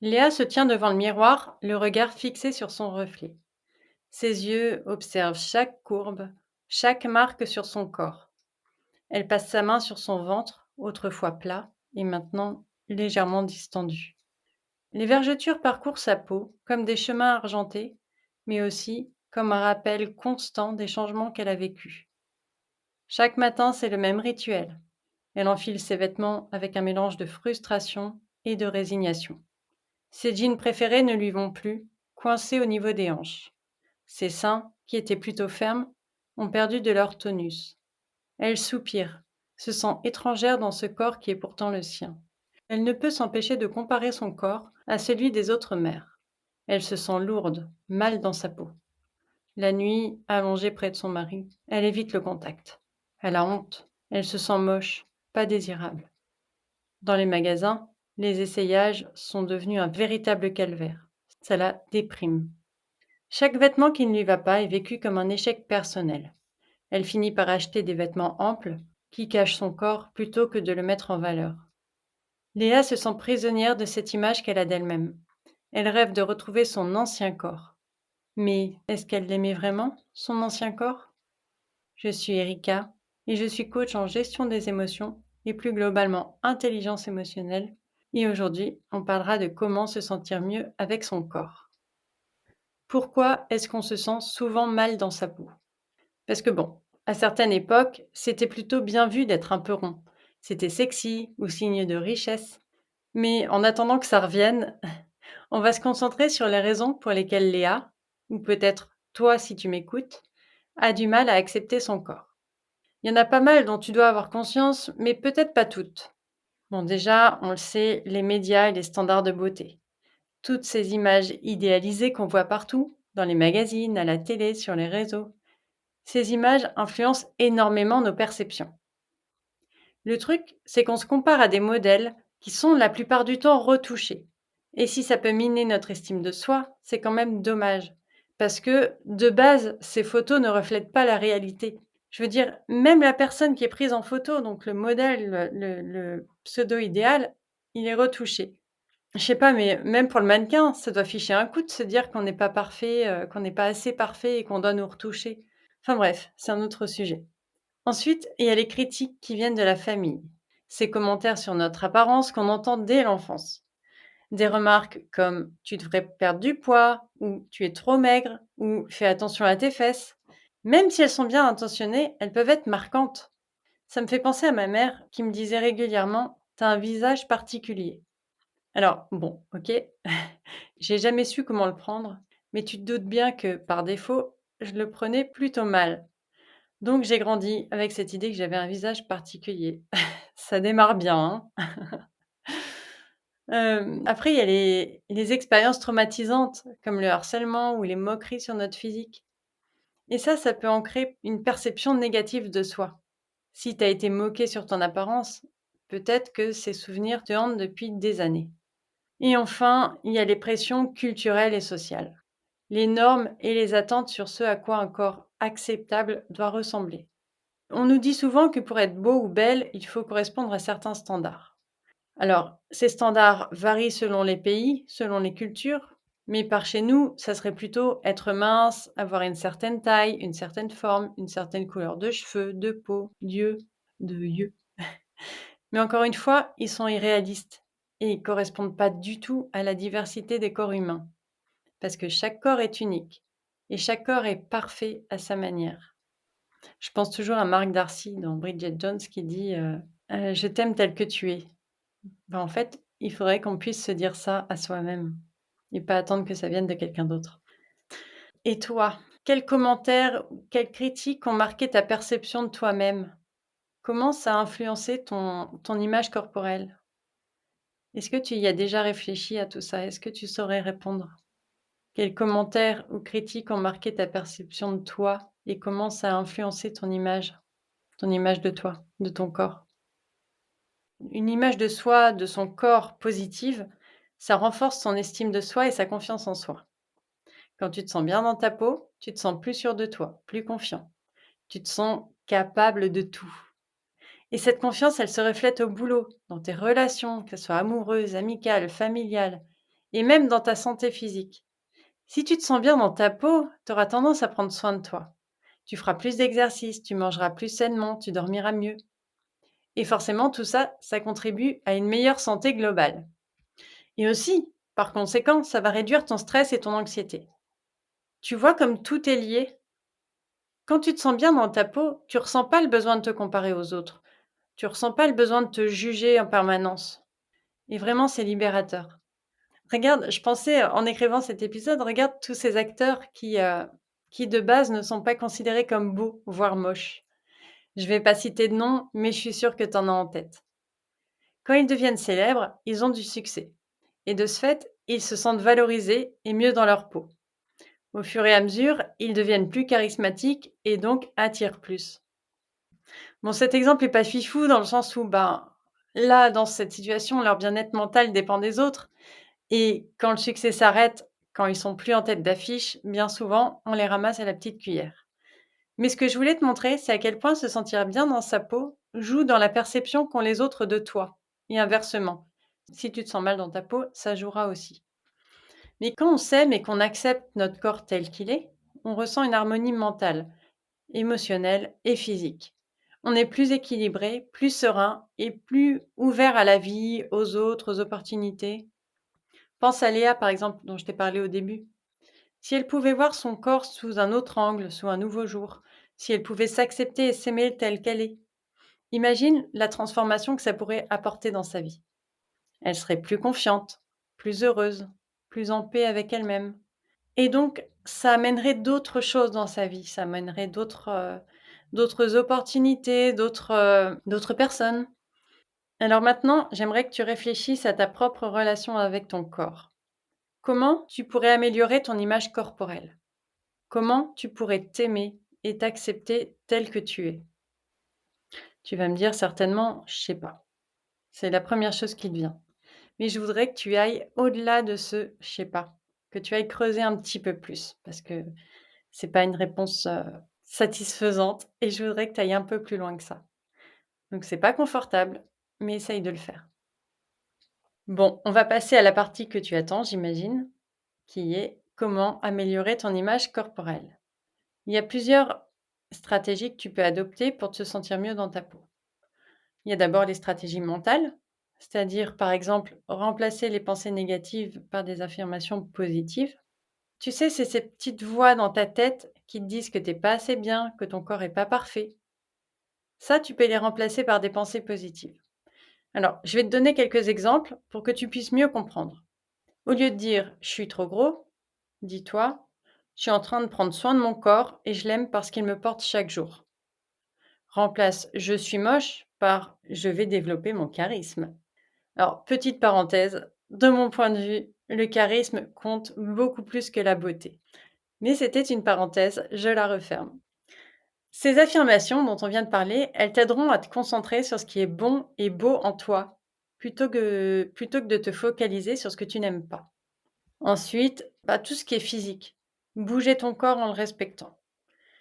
Léa se tient devant le miroir, le regard fixé sur son reflet. Ses yeux observent chaque courbe, chaque marque sur son corps. Elle passe sa main sur son ventre, autrefois plat et maintenant légèrement distendu. Les vergetures parcourent sa peau comme des chemins argentés, mais aussi comme un rappel constant des changements qu'elle a vécus. Chaque matin, c'est le même rituel. Elle enfile ses vêtements avec un mélange de frustration et de résignation. Ses jeans préférés ne lui vont plus, coincés au niveau des hanches. Ses seins, qui étaient plutôt fermes, ont perdu de leur tonus. Elle soupire, se sent étrangère dans ce corps qui est pourtant le sien. Elle ne peut s'empêcher de comparer son corps à celui des autres mères. Elle se sent lourde, mal dans sa peau. La nuit, allongée près de son mari, elle évite le contact. Elle a honte, elle se sent moche, pas désirable. Dans les magasins, les essayages sont devenus un véritable calvaire. Ça la déprime. Chaque vêtement qui ne lui va pas est vécu comme un échec personnel. Elle finit par acheter des vêtements amples qui cachent son corps plutôt que de le mettre en valeur. Léa se sent prisonnière de cette image qu'elle a d'elle-même. Elle rêve de retrouver son ancien corps. Mais est-ce qu'elle l'aimait vraiment, son ancien corps? Je suis Erika et je suis coach en gestion des émotions et plus globalement intelligence émotionnelle. Et aujourd'hui, on parlera de comment se sentir mieux avec son corps. Pourquoi est-ce qu'on se sent souvent mal dans sa peau? Parce que bon, à certaines époques, c'était plutôt bien vu d'être un peu rond. C'était sexy ou signe de richesse. Mais en attendant que ça revienne, on va se concentrer sur les raisons pour lesquelles Léa, ou peut-être toi si tu m'écoutes, a du mal à accepter son corps. Il y en a pas mal dont tu dois avoir conscience, mais peut-être pas toutes. Bon, déjà, on le sait, les médias et les standards de beauté. Toutes ces images idéalisées qu'on voit partout, dans les magazines, à la télé, sur les réseaux. Ces images influencent énormément nos perceptions. Le truc, c'est qu'on se compare à des modèles qui sont la plupart du temps retouchés. Et si ça peut miner notre estime de soi, c'est quand même dommage. Parce que, de base, ces photos ne reflètent pas la réalité. Je veux dire, même la personne qui est prise en photo, donc le modèle, le pseudo-idéal, il est retouché. Je sais pas, mais même pour le mannequin, ça doit ficher un coup de se dire qu'on n'est pas parfait, qu'on n'est pas assez parfait et qu'on doit nous retoucher. Enfin bref, c'est un autre sujet. Ensuite, il y a les critiques qui viennent de la famille. Ces commentaires sur notre apparence qu'on entend dès l'enfance. Des remarques comme tu devrais perdre du poids, ou tu es trop maigre, ou fais attention à tes fesses. Même si elles sont bien intentionnées, elles peuvent être marquantes. Ça me fait penser à ma mère qui me disait régulièrement: t'as un visage particulier. Alors, bon, ok, j'ai jamais su comment le prendre, mais tu te doutes bien que, par défaut, je le prenais plutôt mal. Donc j'ai grandi avec cette idée que j'avais un visage particulier. Ça démarre bien, hein. Après il y a les expériences traumatisantes, comme le harcèlement ou les moqueries sur notre physique. Et ça peut ancrer une perception négative de soi. Si tu as été moqué sur ton apparence, peut-être que ces souvenirs te hantent depuis des années. Et enfin, il y a les pressions culturelles et sociales. Les normes et les attentes sur ce à quoi un corps acceptable doit ressembler. On nous dit souvent que pour être beau ou belle, il faut correspondre à certains standards. Alors, ces standards varient selon les pays, selon les cultures, mais par chez nous, ça serait plutôt être mince, avoir une certaine taille, une certaine forme, une certaine couleur de cheveux, de peau, d'yeux, de yeux. Mais encore une fois, ils sont irréalistes et ils correspondent pas du tout à la diversité des corps humains, parce que chaque corps est unique et chaque corps est parfait à sa manière. Je pense toujours à Mark Darcy dans Bridget Jones qui dit Je t'aime tel que tu es. Ben, en fait, il faudrait qu'on puisse se dire ça à soi-même et pas attendre que ça vienne de quelqu'un d'autre. Et toi, quels commentaires ou quelles critiques ont marqué ta perception de toi-même? Comment ça a influencé ton image corporelle? Est-ce que tu y as déjà réfléchi à tout ça? Est-ce que tu saurais répondre? Quels commentaires ou critiques ont marqué ta perception de toi et comment ça a influencé ton image de toi, de ton corps? Une image de soi, de son corps positive, ça renforce son estime de soi et sa confiance en soi. Quand tu te sens bien dans ta peau, tu te sens plus sûr de toi, plus confiant. Tu te sens capable de tout. Et cette confiance, elle se reflète au boulot, dans tes relations, que ce soit amoureuses, amicales, familiales. et même dans ta santé physique. Si tu te sens bien dans ta peau, tu auras tendance à prendre soin de toi. Tu feras plus d'exercice, tu mangeras plus sainement, tu dormiras mieux. Et forcément, tout ça, ça contribue à une meilleure santé globale. Et aussi, par conséquent, ça va réduire ton stress et ton anxiété. Tu vois comme tout est lié? Quand tu te sens bien dans ta peau, tu ressens pas le besoin de te comparer aux autres. Tu ressens pas le besoin de te juger en permanence. Et vraiment, c'est libérateur. Regarde, je pensais en écrivant cet épisode, regarde tous ces acteurs qui de base ne sont pas considérés comme beaux, voire moches. Je vais pas citer de nom, mais je suis sûre que tu en as en tête. Quand ils deviennent célèbres, ils ont du succès. Et de ce fait, ils se sentent valorisés et mieux dans leur peau. Au fur et à mesure, ils deviennent plus charismatiques et donc attirent plus. Bon, cet exemple est pas fifou dans le sens où, là, dans cette situation, leur bien-être mental dépend des autres. Et quand le succès s'arrête, quand ils sont plus en tête d'affiche, bien souvent, on les ramasse à la petite cuillère. Mais ce que je voulais te montrer, c'est à quel point se sentir bien dans sa peau joue dans la perception qu'ont les autres de toi. Et inversement. Si tu te sens mal dans ta peau, ça jouera aussi. Mais quand on s'aime et qu'on accepte notre corps tel qu'il est, on ressent une harmonie mentale, émotionnelle et physique. On est plus équilibré, plus serein et plus ouvert à la vie, aux autres, aux opportunités. Pense à Léa, par exemple, dont je t'ai parlé au début. Si elle pouvait voir son corps sous un autre angle, sous un nouveau jour, si elle pouvait s'accepter et s'aimer telle qu'elle est, imagine la transformation que ça pourrait apporter dans sa vie. Elle serait plus confiante, plus heureuse, plus en paix avec elle-même. Et donc, ça amènerait d'autres choses dans sa vie, ça amènerait d'autres opportunités, d'autres personnes. Alors maintenant, j'aimerais que tu réfléchisses à ta propre relation avec ton corps. Comment tu pourrais améliorer ton image corporelle? Comment tu pourrais t'aimer et t'accepter tel que tu es? Tu vas me dire certainement: «Je sais pas». C'est la première chose qui te vient. Mais je voudrais que tu ailles au-delà de ce «je sais pas», que tu ailles creuser un petit peu plus parce que c'est pas une réponse, satisfaisante et je voudrais que tu ailles un peu plus loin que ça. Donc c'est pas confortable, mais essaye de le faire. Bon, on va passer à la partie que tu attends, j'imagine, qui est comment améliorer ton image corporelle. Il y a plusieurs stratégies que tu peux adopter pour te sentir mieux dans ta peau. Il y a d'abord les stratégies mentales, c'est-à-dire par exemple remplacer les pensées négatives par des affirmations positives. Tu sais, c'est ces petites voix dans ta tête qui te disent que t'es pas assez bien, que ton corps est pas parfait. Ça, tu peux les remplacer par des pensées positives. Alors, je vais te donner quelques exemples pour que tu puisses mieux comprendre. Au lieu de dire je suis trop gros, dis-toi je suis en train de prendre soin de mon corps et je l'aime parce qu'il me porte chaque jour. Remplace je suis moche par je vais développer mon charisme. Alors, petite parenthèse, de mon point de vue, le charisme compte beaucoup plus que la beauté. Mais c'était une parenthèse, je la referme. Ces affirmations dont on vient de parler, elles t'aideront à te concentrer sur ce qui est bon et beau en toi, plutôt que de te focaliser sur ce que tu n'aimes pas. Ensuite, tout ce qui est physique. Bouger ton corps en le respectant.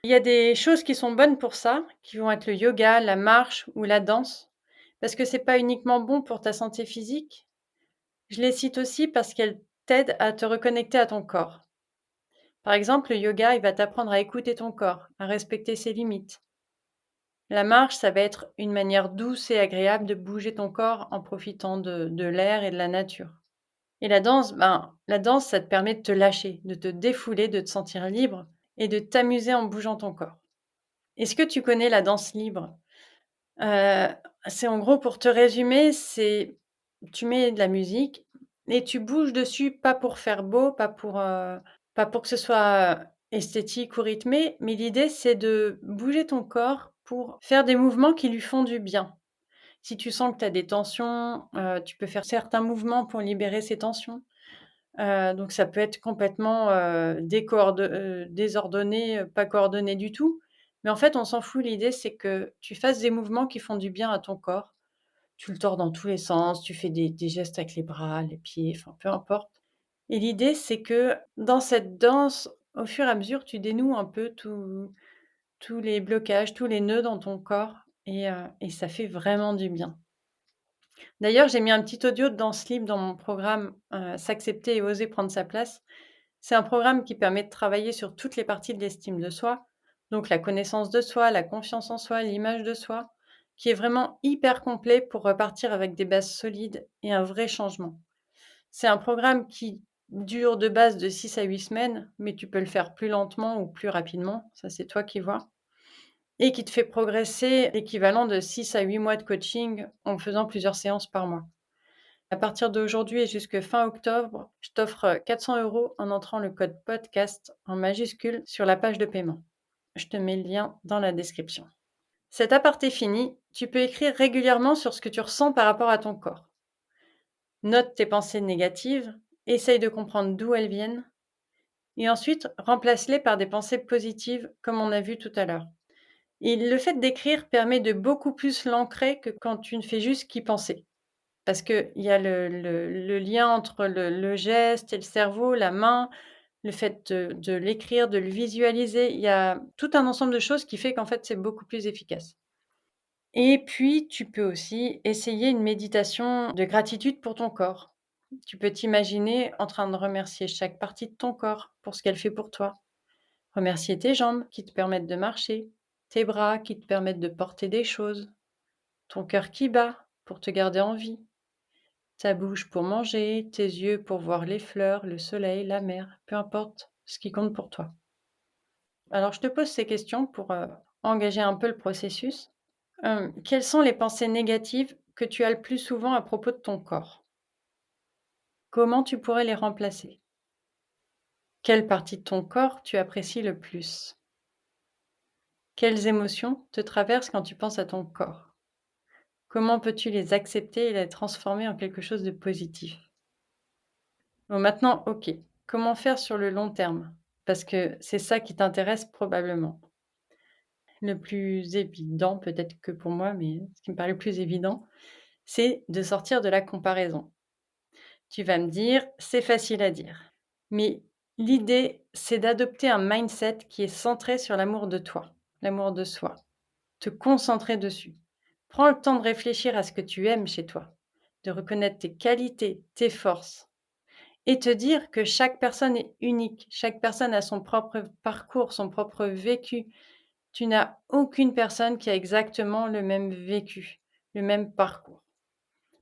Il y a des choses qui sont bonnes pour ça, qui vont être le yoga, la marche ou la danse, parce que c'est pas uniquement bon pour ta santé physique. Je les cite aussi parce qu'elles t'aident à te reconnecter à ton corps. Par exemple, le yoga, il va t'apprendre à écouter ton corps, à respecter ses limites. La marche, ça va être une manière douce et agréable de bouger ton corps en profitant de l'air et de la nature. Et la danse, ça te permet de te lâcher, de te défouler, de te sentir libre et de t'amuser en bougeant ton corps. Est-ce que tu connais la danse libre? Heu, c'est en gros, pour te résumer, c'est tu mets de la musique et tu bouges dessus, pas pour faire beau, pas pour que ce soit esthétique ou rythmé, mais l'idée, c'est de bouger ton corps pour faire des mouvements qui lui font du bien. Si tu sens que tu as des tensions, tu peux faire certains mouvements pour libérer ces tensions. Donc ça peut être complètement, désordonné, pas coordonné du tout. Mais en fait, on s'en fout. L'idée, c'est que tu fasses des mouvements qui font du bien à ton corps. Tu le tords dans tous les sens, tu fais des gestes avec les bras, les pieds, enfin peu importe. Et l'idée, c'est que dans cette danse, au fur et à mesure, tu dénoues un peu tous les blocages, tous les nœuds dans ton corps et ça fait vraiment du bien. D'ailleurs, j'ai mis un petit audio dans ce livre dans mon programme, «S'accepter et oser prendre sa place». C'est un programme qui permet de travailler sur toutes les parties de l'estime de soi, donc la connaissance de soi, la confiance en soi, l'image de soi, qui est vraiment hyper complet pour repartir avec des bases solides et un vrai changement. C'est un programme qui dure de base de 6 à 8 semaines, mais tu peux le faire plus lentement ou plus rapidement, ça c'est toi qui vois, et qui te fait progresser l'équivalent de 6 à 8 mois de coaching en faisant plusieurs séances par mois. À partir d'aujourd'hui et jusque fin octobre, je t'offre 400 € en entrant le code podcast en majuscule sur la page de paiement. Je te mets le lien dans la description. Cet aparté fini, tu peux écrire régulièrement sur ce que tu ressens par rapport à ton corps. Note tes pensées négatives, essaye de comprendre d'où elles viennent, et ensuite remplace-les par des pensées positives comme on a vu tout à l'heure. Et le fait d'écrire permet de beaucoup plus l'ancrer que quand tu ne fais juste qu'y penser. Parce qu'il y a le lien entre le geste et le cerveau, la main, le fait de l'écrire, de le visualiser. Il y a tout un ensemble de choses qui fait qu'en fait, c'est beaucoup plus efficace. Et puis, tu peux aussi essayer une méditation de gratitude pour ton corps. Tu peux t'imaginer en train de remercier chaque partie de ton corps pour ce qu'elle fait pour toi. Remercier tes jambes qui te permettent de marcher, tes bras qui te permettent de porter des choses, ton cœur qui bat pour te garder en vie, ta bouche pour manger, tes yeux pour voir les fleurs, le soleil, la mer, peu importe ce qui compte pour toi. Alors, je te pose ces questions pour engager un peu le processus. Quelles sont les pensées négatives que tu as le plus souvent à propos de ton corps? Comment tu pourrais les remplacer? Quelle partie de ton corps tu apprécies le plus? Quelles émotions te traversent quand tu penses à ton corps? Comment peux-tu les accepter et les transformer en quelque chose de positif? Bon, maintenant, OK. Comment faire sur le long terme? Parce que c'est ça qui t'intéresse probablement. Le plus évident, peut-être que pour moi, mais ce qui me paraît le plus évident, c'est de sortir de la comparaison. Tu vas me dire: «C'est facile à dire». Mais l'idée, c'est d'adopter un mindset qui est centré sur l'amour de toi, l'amour de soi. Te concentrer dessus. Prends le temps de réfléchir à ce que tu aimes chez toi, de reconnaître tes qualités, tes forces et te dire que chaque personne est unique. Chaque personne a son propre parcours, son propre vécu. Tu n'as aucune personne qui a exactement le même vécu, le même parcours.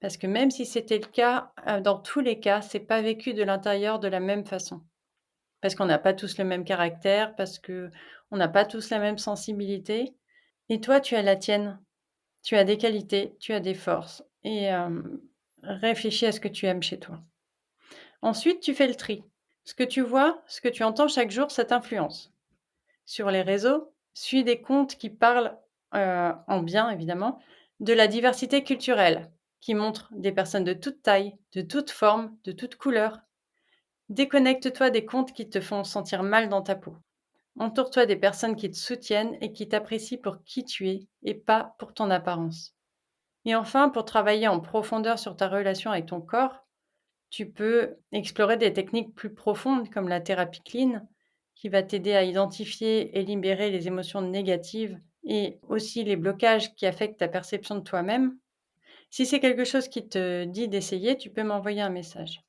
Parce que même si c'était le cas, dans tous les cas, c'est pas vécu de l'intérieur de la même façon. Parce qu'on n'a pas tous le même caractère, parce qu'on n'a pas tous la même sensibilité et toi, tu as la tienne. Tu as des qualités, tu as des forces et réfléchis à ce que tu aimes chez toi. Ensuite, tu fais le tri. Ce que tu vois, ce que tu entends chaque jour, ça t'influence. Sur les réseaux, suis des comptes qui parlent, en bien évidemment, de la diversité culturelle, qui montrent des personnes de toute taille, de toute forme, de toute couleur. Déconnecte-toi des comptes qui te font sentir mal dans ta peau. Entoure-toi des personnes qui te soutiennent et qui t'apprécient pour qui tu es et pas pour ton apparence. Et enfin, pour travailler en profondeur sur ta relation avec ton corps, tu peux explorer des techniques plus profondes comme la thérapie clean, qui va t'aider à identifier et libérer les émotions négatives et aussi les blocages qui affectent ta perception de toi-même. Si c'est quelque chose qui te dit d'essayer, tu peux m'envoyer un message.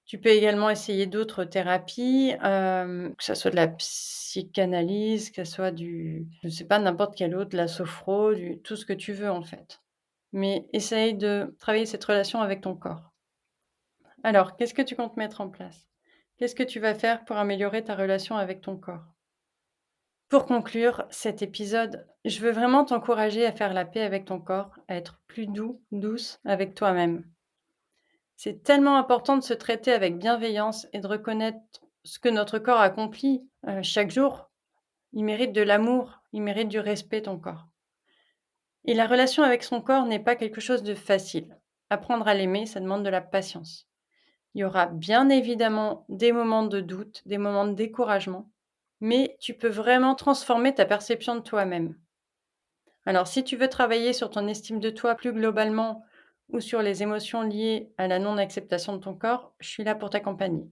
Tu peux également essayer d'autres thérapies, que ça soit de la psychanalyse, que ça soit du je ne sais pas, n'importe quel autre, la sophro, du tout ce que tu veux en fait. Mais essaye de travailler cette relation avec ton corps. Alors, qu'est-ce que tu comptes mettre en place? Qu'est-ce que tu vas faire pour améliorer ta relation avec ton corps? Pour conclure cet épisode, je veux vraiment t'encourager à faire la paix avec ton corps, à être plus doux, douce avec toi-même. C'est tellement important de se traiter avec bienveillance et de reconnaître ce que notre corps accomplit, chaque jour. Il mérite de l'amour, il mérite du respect, ton corps. Et la relation avec son corps n'est pas quelque chose de facile. Apprendre à l'aimer, ça demande de la patience. Il y aura bien évidemment des moments de doute, des moments de découragement, mais tu peux vraiment transformer ta perception de toi-même. Alors, si tu veux travailler sur ton estime de toi plus globalement ou sur les émotions liées à la non-acceptation de ton corps, je suis là pour t'accompagner.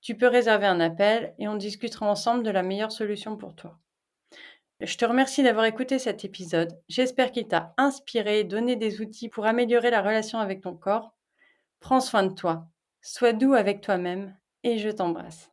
Tu peux réserver un appel et on discutera ensemble de la meilleure solution pour toi. Je te remercie d'avoir écouté cet épisode. J'espère qu'il t'a inspiré, donné des outils pour améliorer la relation avec ton corps. Prends soin de toi, sois doux avec toi-même et je t'embrasse.